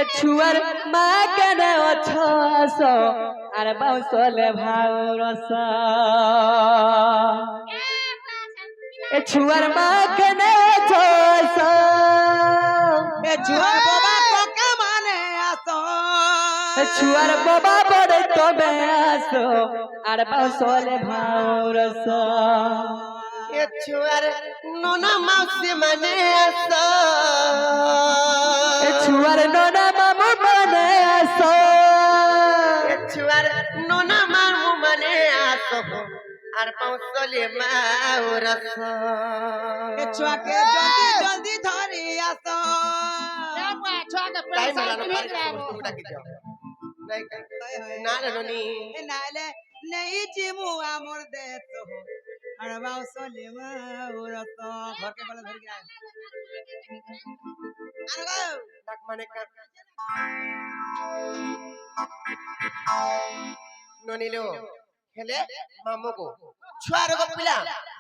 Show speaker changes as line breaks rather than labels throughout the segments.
छुआर माँ कने छसो आर बाउसले भाउरस छुआर माँ कने छसो
छुआर बाबा कोके माने आसो
छुआर बाबा बड़े तबे आसो आर बाउसले भाउरस
छुआर नोना मौसी माने आसो
छुआर नोना मामू माने आसो
छुआर नोना मामू माने आसो आर बाउसले माउरस छुआ के जल्दी जल्दी धरी आसो टाइम होला न पारी की जाओ ना रे नोनी नाले नहीं जिमु आमर दे तो अरे बाउसले माउरस घर के गले धर के आए अरे डाक माने का नोनी लो खेले मामू को छुआर को पिला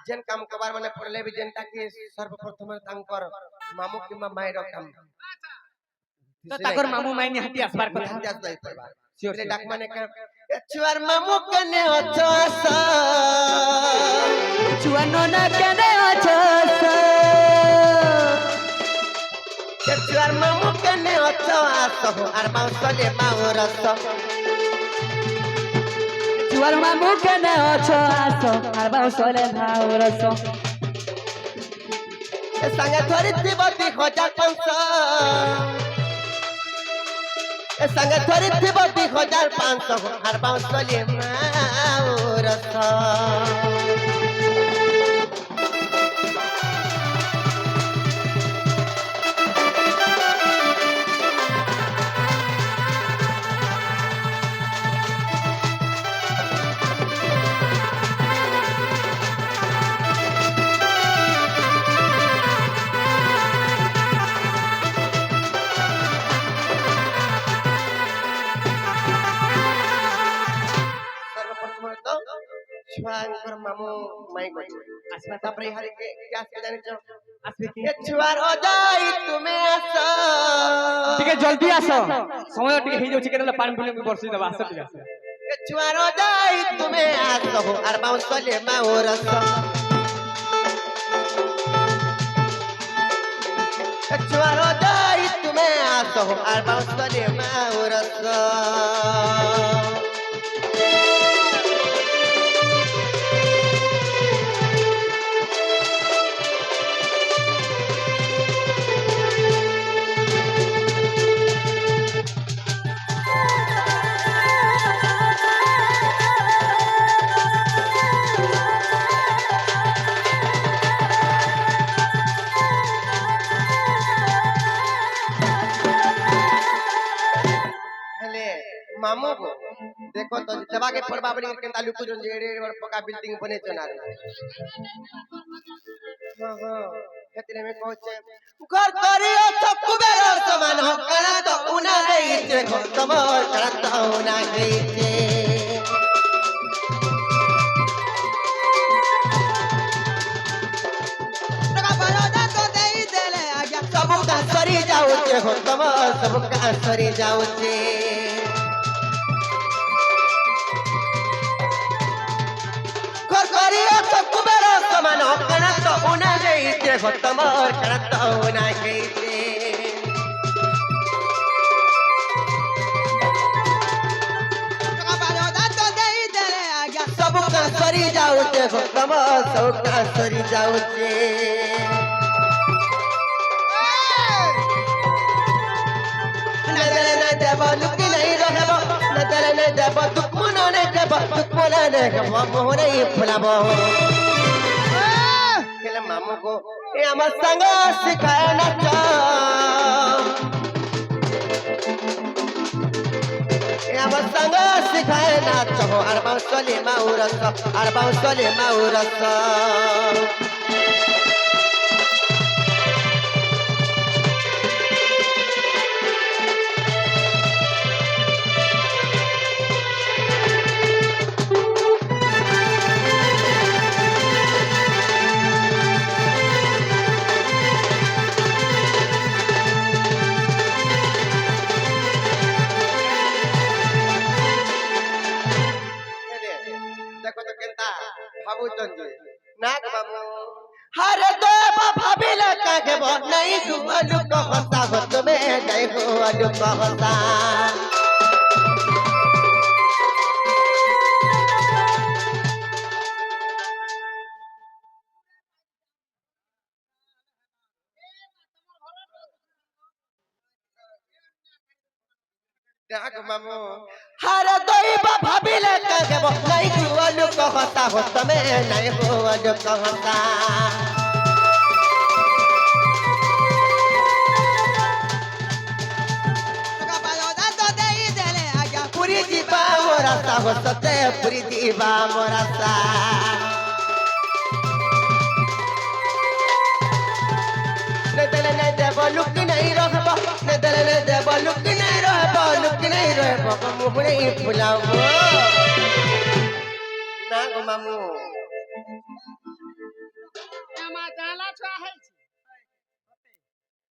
जेन काम कबार माने पड़ले भी जेनटा के सर्वप्रथम तांकर मामू की माई रकम
तो ताकर मामू माई ने हटी असबार
हटी असबार करबा सिओले डाक माने का छुआर मामू कने अचस
छुआर नोना कने अचस
छुआर मामू कने अचस आर बाउसले माउरस
छुआर मामू कने अचस आर बाउसले भाउरस
संगे थोड़ी तिबती हजार 500 संगे थोड़ी तिबती 1500 आर बाउसले माउरस छुआर मामू माई को अस्पताल पर हरि के क्या से जाने चो ये छुआर हो जाई तुम्हें आसो
ठीक है जल्दी आसो समय ठीक हे जो चिकन पानी पुले में बरसी दबा आसो ठीक है
ये छुआर हो जाई तुम्हें आसो आर बाउसले माउरस ये छुआर हो जाई तुम्हें आसो आर बाउसले माउरस मामू को देखो तो दबा के पर बाबड़ी के तालु को जो जेड़े और पका बिल्डिंग बने चना रे हां खेतरे में पहुंचे घर करियो तो कुबेर समान हो करा तो उना गई जे खत्म करा तो उना गई जे टका बरोदा तो देई देले आज्ञा सब का सरी जाऊ जे खत्म सब का सरी जाऊ जे समान होना तो उना गई थे खत्म करत तो उना गई थे टका बरोदा तो देई देले आज्ञा सब का सरी जाऊ थे खत्म सब का सरी जाऊ थे नजर न देव लुक नहीं रहबो नजर न देव दुख मनो न देव दुख मनो न देव मोहरे फुलाबो मामू को ये हमर संग सिखाए नाच ये हमर संग सिखाए नाच हो आर बाउसले माउरस नहीं हुआ लुक होता हो तुम्हें नहीं हुआ लुक होता हर कोई भाभिले कहबो नहीं हुआ लुक होता हो तुम्हें नहीं हुआ लुक होता पूरी दीवा मोरा सा हो सते पूरी दीवा मोरा सा नहीं देव लुक नहीं रहबो नहीं देव लुक नहीं रहबो मुँह नहीं फुलाबो ना गो मामू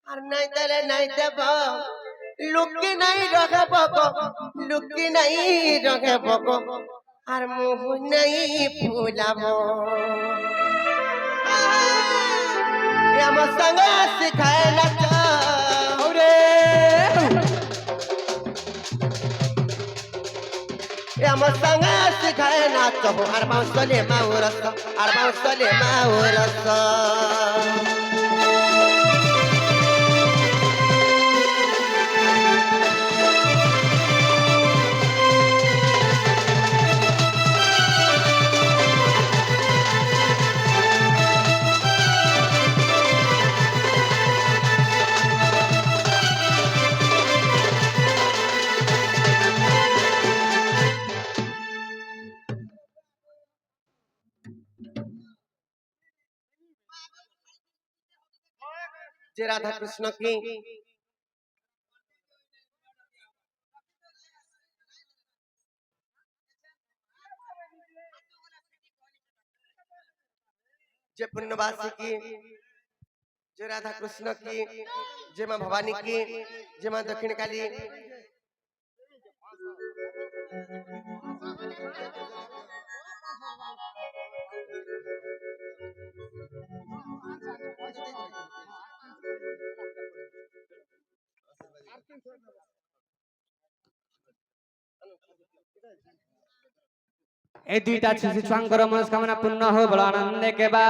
और नहीं देव लुक नहीं रहबो लुक नहीं रहबो और मुँह नहीं फुलाबो हम संग सिखाए न हम संग सिखाए ना तो हर मौसले माउरस जय राधा कृष्ण की जय पुण्यवासी की जय राधा कृष्ण की जय मां भवानी की जय मां दक्षिण काली
এই দুইটা শিশু ছুয়াঙ্কর মনস্কামনা পূর্ণ হো বড় আনন্দে কেবা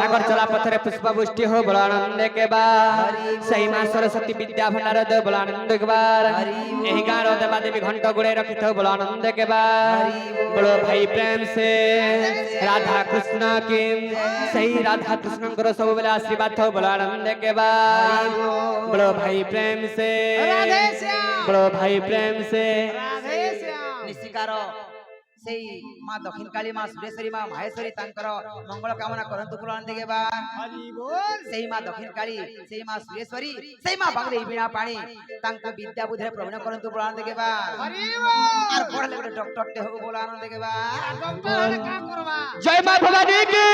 তাকর চলা পথরে পুষ্পবৃষ্টি হো বড় আনন্দে কেবা সেই মা সরস্বতী বিদ্যা ভণ্ডার দে বড় আনন্দ কেবার এই গাঁর দেবা দেবী ঘণ্ট গুড়ে রখিত বড় আনন্দ কেবার বড় ভাই প্রেম সে রাধা কৃষ্ণ কি সেই রাধা কৃষ্ণঙ্কর সবুবেলা আশীর্বাদ হো বড় আনন্দে কেবার বড় ভাই প্রেম সে বড় ভাই প্রেম সে
নিশিকার সেই মা দক্ষিণ কালী মা সুরেশ্বরী মা মাহেশ্বরী তাঙ্কর মঙ্গল কামনা করন্তু ফুলান দেবা সেই মা দক্ষিণ কালী সেই মা সুরেশ্বরী সেই মা বাংলা বিনা পানি তাঙ্ক বিদ্যা বুদ্ধি প্রবীণ করন্তু ফুলান দেবা আর পড়লে গোটে ডক্টর তে হবো ফুলান দেবা
জয় মা ভবানী কি